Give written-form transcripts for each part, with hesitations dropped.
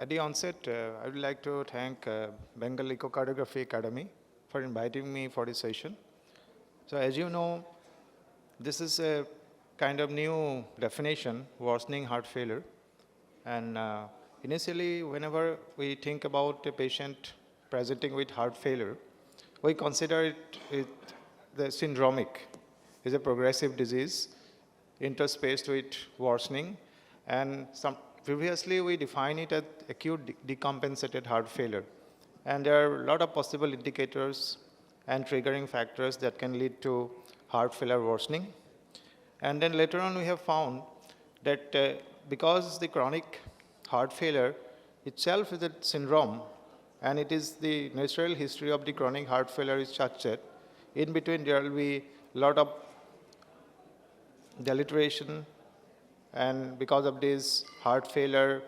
At the onset, I would like to thank Bengal Echocardiography Academy for inviting me for this session. So as you know, this is a kind of new definition, worsening heart failure. And initially, whenever we think about a patient presenting with heart failure, we consider it the syndromic. It's a progressive disease interspaced with worsening, and previously we define it as acute decompensated heart failure. And there are a lot of possible indicators and triggering factors that can lead to heart failure worsening. And then later on we have found that because the chronic heart failure itself is a syndrome, and it is the natural history of the chronic heart failure is such that in between there will be a lot of deleteration, and because of this heart failure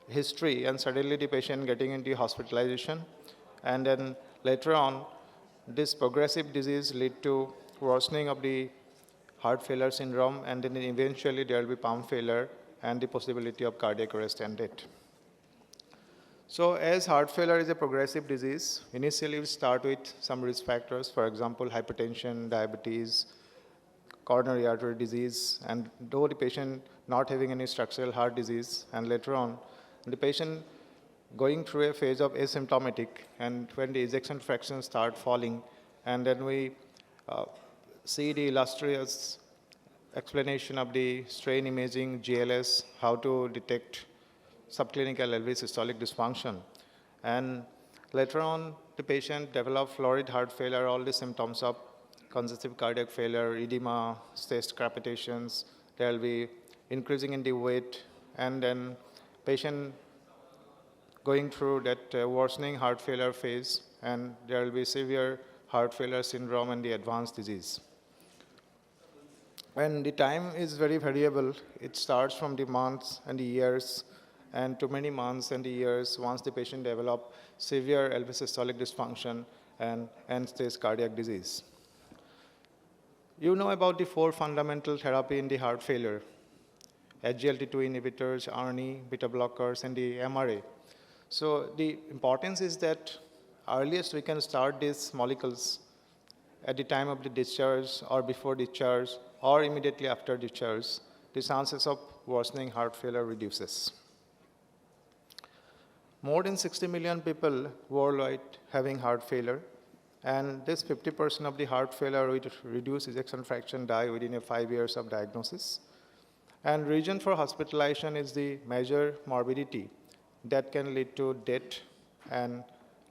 history, and suddenly the patient getting into hospitalization, and then later on this progressive disease lead to worsening of the heart failure syndrome, and then eventually there will be pump failure and the possibility of cardiac arrest and death. So as heart failure is a progressive disease, initially we start with some risk factors, for example, hypertension, diabetes, coronary artery disease, and though the patient not having any structural heart disease, and later on the patient going through a phase of asymptomatic, and when the ejection fractions start falling, and then we see the illustrious explanation of the strain imaging, GLS, how to detect subclinical LV systolic dysfunction. And later on, the patient develop florid heart failure, all the symptoms of congestive cardiac failure, edema, chest crepitations, there will be increasing in the weight, and then patient going through that worsening heart failure phase, and there will be severe heart failure syndrome and the advanced disease. And the time is very variable. It starts from the months and the years, and to many months and the years once the patient develop severe LV systolic dysfunction and end-stage cardiac disease. You know about the 4 fundamental therapy in the heart failure: SGLT2 inhibitors, ARNI, beta blockers, and the MRA. So the importance is that earliest we can start these molecules at the time of the discharge or before discharge or immediately after discharge, the chances of worsening heart failure reduces. More than 60 million people worldwide having heart failure, and this 50% of the heart failure with reduced ejection fraction die within 5 years of diagnosis. And reason for hospitalization is the major morbidity that can lead to death and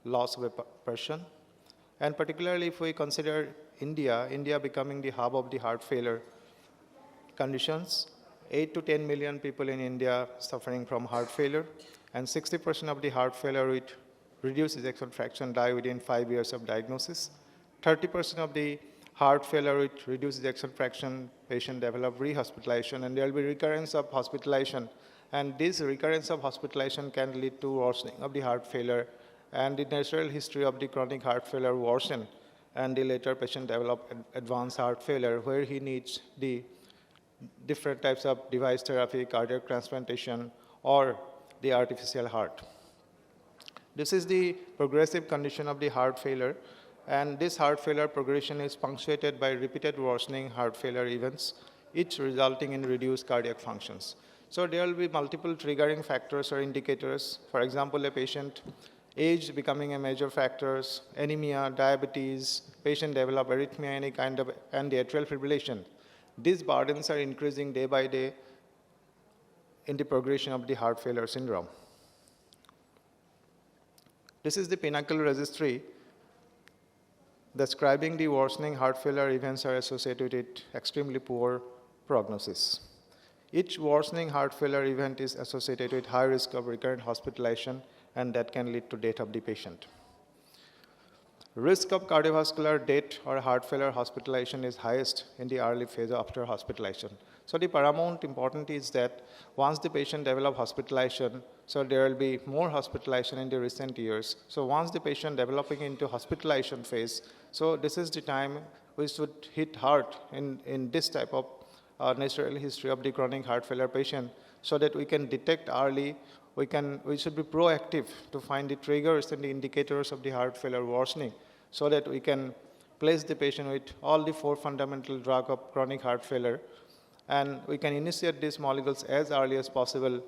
loss of a person. And particularly if we consider India becoming the hub of the heart failure conditions, 8 to 10 million people in India suffering from heart failure, and 60% of the heart failure with reduced ejection fraction die within 5 years of diagnosis. 30% of the heart failure with reduced ejection fraction patient develop rehospitalization, and there will be recurrence of hospitalization. And this recurrence of hospitalization can lead to worsening of the heart failure, and the natural history of the chronic heart failure worsen, and the later patient develop advanced heart failure where he needs the different types of device therapy, cardiac transplantation, or the artificial heart. This is the progressive condition of the heart failure, and this heart failure progression is punctuated by repeated worsening heart failure events, each resulting in reduced cardiac functions. So there will be multiple triggering factors or indicators. For example, a patient age becoming a major factors, anemia, diabetes, patient develop arrhythmia, any kind of, and the atrial fibrillation. These burdens are increasing day by day in the progression of the heart failure syndrome. This is the Pinnacle registry describing the worsening heart failure events are associated with extremely poor prognosis. Each worsening heart failure event is associated with high risk of recurrent hospitalization, and that can lead to death of the patient. Risk of cardiovascular death or heart failure hospitalization is highest in the early phase after hospitalization. So the paramount important is that once the patient develops hospitalization, so there will be more hospitalization in the recent years. So once the patient developing into hospitalization phase, so this is the time we should hit hard in this type of natural history of the chronic heart failure patient, so that we can detect early. We should be proactive to find the triggers and the indicators of the heart failure worsening, so that we can place the patient with all the 4 fundamental drugs of chronic heart failure, and we can initiate these molecules as early as possible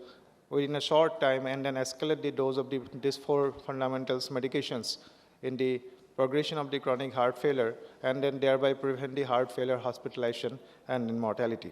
within a short time, and then escalate the dose of these 4 fundamentals medications in the progression of the chronic heart failure, and then thereby prevent the heart failure hospitalization and mortality.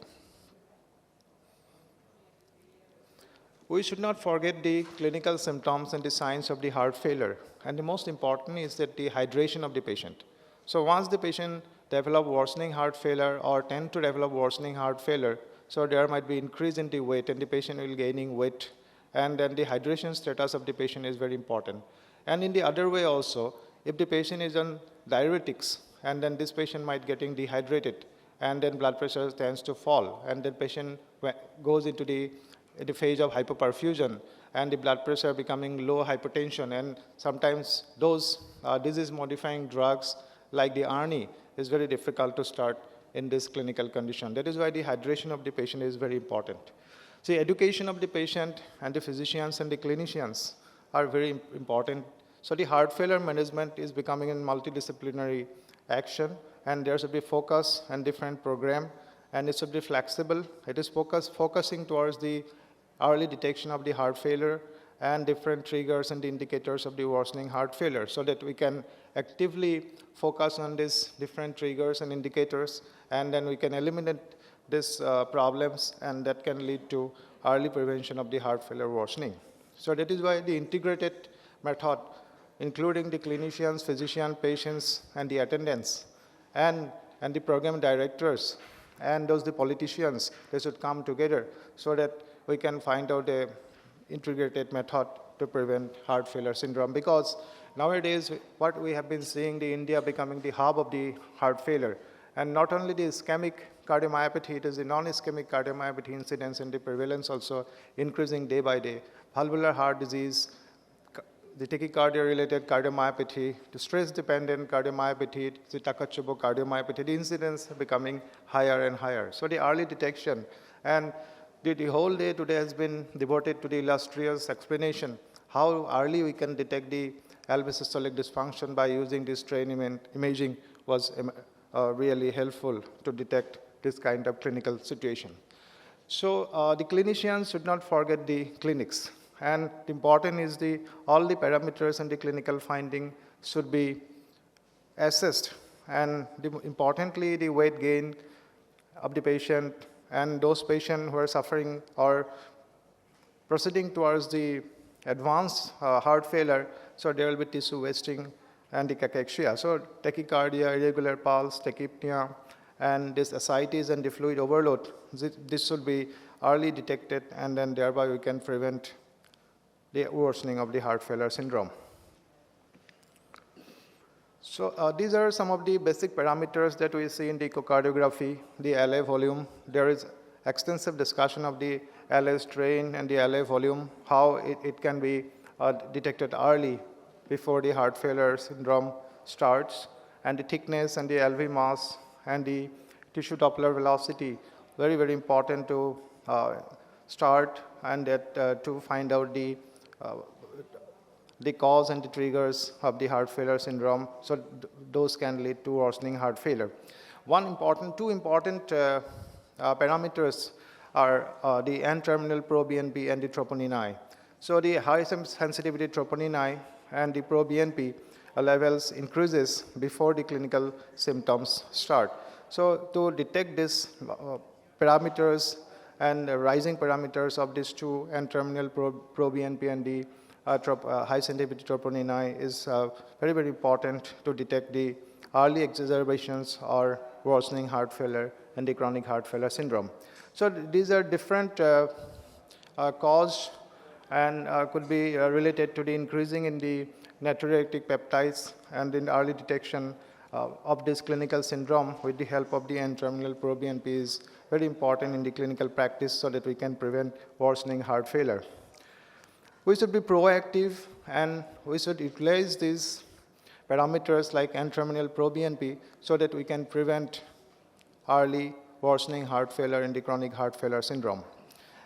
We should not forget the clinical symptoms and the signs of the heart failure. And the most important is that the hydration of the patient. So once the patient develops worsening heart failure or tend to develop worsening heart failure, so there might be increase in the weight and the patient will gaining weight. And then the hydration status of the patient is very important. And in the other way also, if the patient is on diuretics, and then this patient might getting dehydrated, and then blood pressure tends to fall, and the patient goes into the phase of hypoperfusion, and the blood pressure becoming low, hypertension, and sometimes those disease-modifying drugs like the ARNI is very difficult to start in this clinical condition. That is why the hydration of the patient is very important. See, education of the patient and the physicians and the clinicians are very important. So the heart failure management is becoming a multidisciplinary action, and there should be focus and different program, and it should be flexible. It is focusing towards the early detection of the heart failure and different triggers and indicators of the worsening heart failure, so that we can actively focus on these different triggers and indicators, and then we can eliminate these problems, and that can lead to early prevention of the heart failure worsening. So that is why the integrated method, including the clinicians, physicians, patients, and the attendants, and the program directors, and the politicians, they should come together so that we can find out a integrated method to prevent heart failure syndrome. Because nowadays, what we have been seeing, the India becoming the hub of the heart failure, and not only the ischemic cardiomyopathy, it is the non-ischemic cardiomyopathy incidence and the prevalence also increasing day by day. Valvular heart disease, the tachycardia-related cardiomyopathy, the stress-dependent cardiomyopathy, the Takotsubo cardiomyopathy, the incidence becoming higher and higher. So the early detection, and the whole day today has been devoted to the illustrious explanation how early we can detect the LV systolic dysfunction by using this strain imaging was really helpful to detect this kind of clinical situation. So the clinicians should not forget the clinics. And the important is all the parameters and the clinical finding should be assessed. And importantly, the weight gain of the patient, and those patients who are suffering or proceeding towards the advanced heart failure, so there will be tissue wasting and the cachexia. So tachycardia, irregular pulse, tachypnea, and this ascites and the fluid overload, this should be early detected, and then thereby we can prevent the worsening of the heart failure syndrome. So these are some of the basic parameters that we see in the echocardiography, the LA volume. There is extensive discussion of the LA strain and the LA volume, how it can be detected early before the heart failure syndrome starts, and the thickness and the LV mass and the tissue Doppler velocity, very, very important to start, and to find out the cause and the triggers of the heart failure syndrome. So those can lead to worsening heart failure. Two important parameters are the N-terminal proBNP and the troponin I. So the high sensitivity troponin I and the proBNP levels increases before the clinical symptoms start. So to detect these parameters and the rising parameters of these two N-terminal proBNP and the high sensitivity troponin I is very, very important to detect the early exacerbations or worsening heart failure and the chronic heart failure syndrome. So these are different cause and could be related to the increasing in the natriuretic peptides, and in early detection of this clinical syndrome with the help of the N-terminal proBNP is very important in the clinical practice so that we can prevent worsening heart failure. We should be proactive, and we should utilize these parameters like N-terminal proBNP so that we can prevent early worsening heart failure and the chronic heart failure syndrome.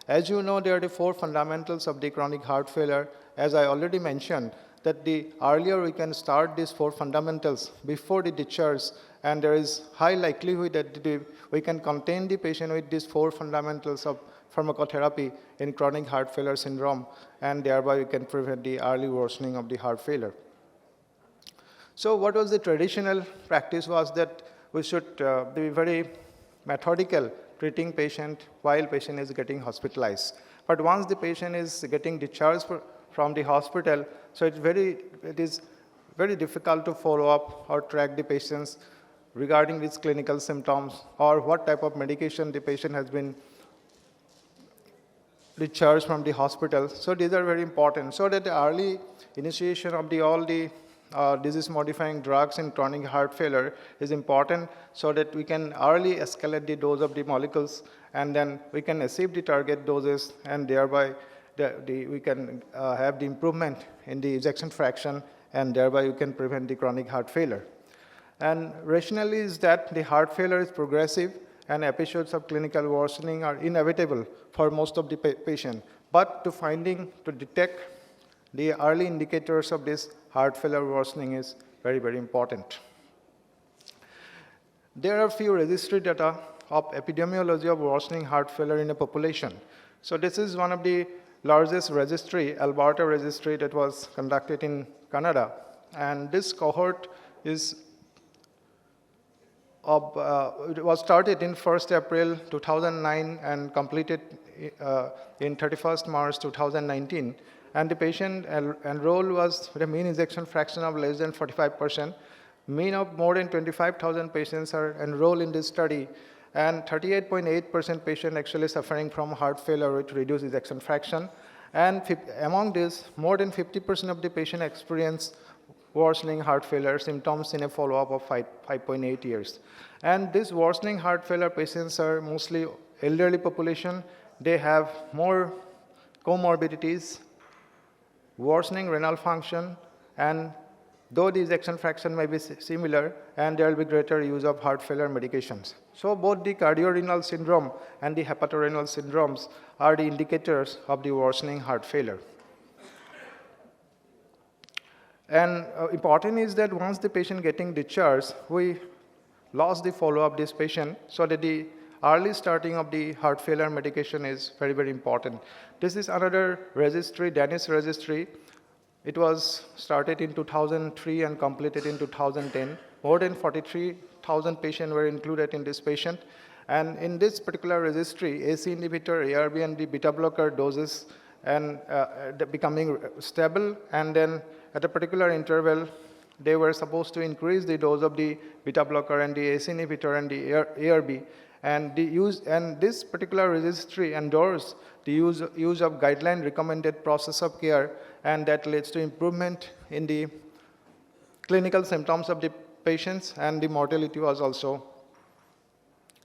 As you know, there are the 4 fundamentals of the chronic heart failure. As I already mentioned, that the earlier we can start these 4 fundamentals before the discharge, and there is high likelihood that we can contain the patient with these 4 fundamentals of pharmacotherapy in chronic heart failure syndrome, and thereby we can prevent the early worsening of the heart failure. So what was the traditional practice was that we should be very methodical treating patient while patient is getting hospitalized. But once the patient is getting discharged from the hospital, so it is very difficult to follow up or track the patients regarding these clinical symptoms or what type of medication the patient has been discharged from the hospital. So these are very important. So that the early initiation of all the disease-modifying drugs in chronic heart failure is important so that we can early escalate the dose of the molecules, and then we can achieve the target doses, and thereby we can have the improvement in the ejection fraction, and thereby we can prevent the chronic heart failure. And rationally is that the heart failure is progressive, and episodes of clinical worsening are inevitable for most of the patient. But to detect the early indicators of this heart failure worsening is very, very important. There are few registry data of epidemiology of worsening heart failure in a population. So this is one of the largest registry, Alberta registry, that was conducted in Canada. And this cohort is it was started in 1st April 2009 and completed in 31st March 2019. And the patient enrolled was with a mean ejection fraction of less than 45%. Mean of more than 25,000 patients are enrolled in this study, and 38.8% patient actually suffering from heart failure with reduced ejection fraction. And among this, more than 50% of the patient experience worsening heart failure symptoms in a follow-up of 5.8 years. And these worsening heart failure patients are mostly elderly population. They have more comorbidities, worsening renal function, and though the ejection fraction may be similar, and there will be greater use of heart failure medications. So both the cardiorenal syndrome and the hepatorenal syndromes are the indicators of the worsening heart failure. And important is that once the patient getting discharged, we lost the follow-up of this patient, so that the early starting of the heart failure medication is very, very important. This is another registry, Danish registry. It was started in 2003 and completed in 2010. More than 43,000 patients were included in this patient. And in this particular registry, AC inhibitor, ARB, and the beta blocker doses and becoming stable, and then at a particular interval, they were supposed to increase the dose of the beta blocker and the AC inhibitor and the ARB. And this particular registry endorsed the use of guideline recommended process of care, and that leads to improvement in the clinical symptoms of the patients, and the mortality was also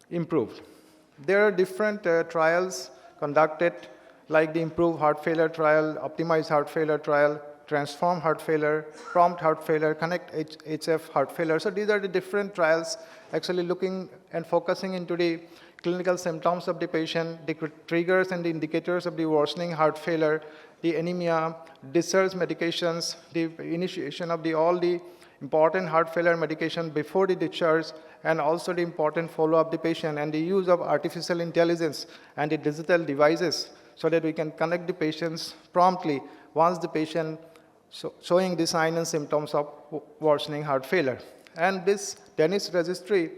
improved. There are different trials conducted, like the Improve Heart Failure trial, Optimize Heart Failure trial, Transform Heart Failure, Prompt Heart Failure, Connect HF Heart Failure. So these are the different trials actually looking and focusing into the clinical symptoms of the patient, the triggers and the indicators of the worsening heart failure, the anemia, discharge medications, the initiation of all the important heart failure medication before the discharge, and also the important follow-up of the patient, and the use of artificial intelligence and the digital devices so that we can connect the patients promptly once the patient showing the signs and symptoms of worsening heart failure. And this Danish registry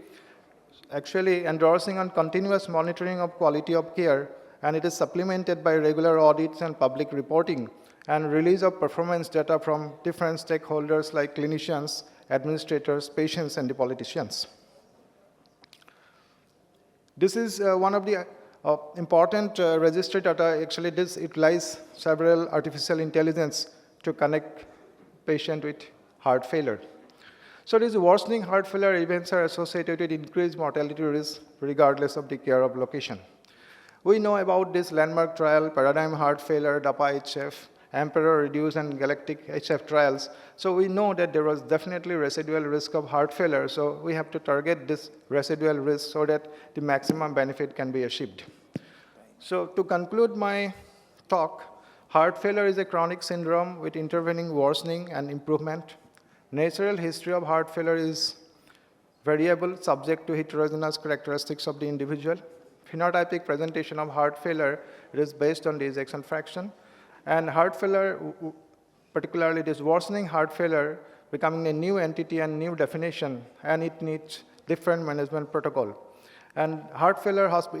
actually endorsing on continuous monitoring of quality of care, and it is supplemented by regular audits and public reporting, and release of performance data from different stakeholders like clinicians, administrators, patients, and the politicians. This is one of the important registry data. Actually, this utilizes several artificial intelligence to connect patient with heart failure. So these worsening heart failure events are associated with increased mortality risk regardless of the care of location. We know about this landmark trial, Paradigm Heart Failure, DAPA HF, Emperor Reduce, and Galactic HF trials. So we know that there was definitely residual risk of heart failure, so we have to target this residual risk so that the maximum benefit can be achieved. So to conclude my talk, heart failure is a chronic syndrome with intervening worsening and improvement. Natural history of heart failure is variable, subject to heterogeneous characteristics of the individual. Phenotypic presentation of heart failure is based on the ejection fraction. And heart failure, particularly this worsening heart failure, becoming a new entity and new definition, and it needs different management protocol. And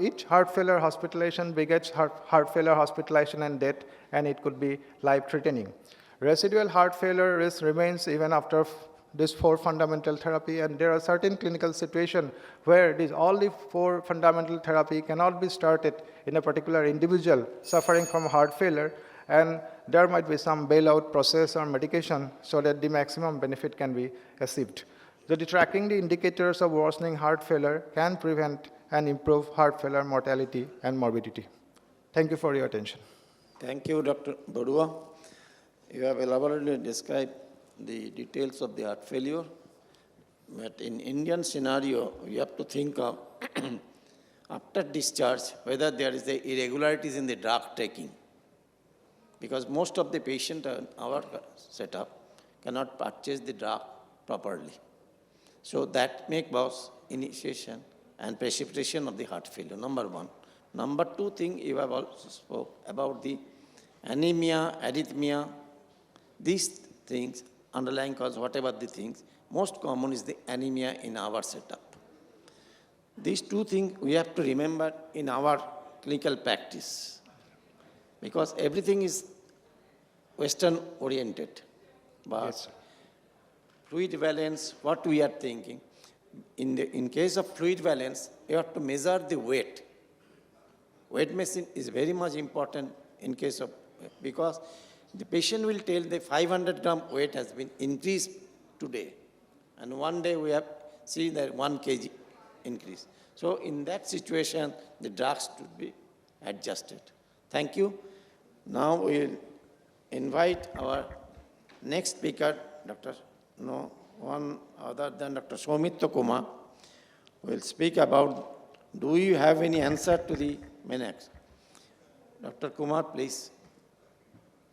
each heart failure hospitalization begets heart failure hospitalization and death, and it could be life-threatening. Residual heart failure risk remains even after this 4 fundamental therapy, and there are certain clinical situations where all the 4 fundamental therapy cannot be started in a particular individual suffering from heart failure, and there might be some bailout process or medication so that the maximum benefit can be achieved. So tracking the indicators of worsening heart failure can prevent and improve heart failure mortality and morbidity. Thank you for your attention. Thank you, Dr. Baruah. You have elaborately described the details of the heart failure. But in Indian scenario, we have to think of after discharge, whether there is the irregularities in the drug taking. Because most of the patients in our setup cannot purchase the drug properly. So that makes both initiation and precipitation of the heart failure, number 1. Number 2 thing, you have also spoke about the anemia, arrhythmia, these things, underlying cause, whatever the things, most common is the anemia in our setup. These 2 things we have to remember in our clinical practice, because everything is Western oriented. But yes, fluid valence, what we are thinking, in case of fluid valence, you have to measure the weight. Weight machine is very much important in case of, because the patient will tell the 500 gram weight has been increased today. And one day we have seen that 1 kg increase. So in that situation, the drugs should be adjusted. Thank you. Now we'll invite our next speaker, one other than Dr. Soumitra Kumar, will speak about, do you have any answer to the MNX? Dr. Kumar, please.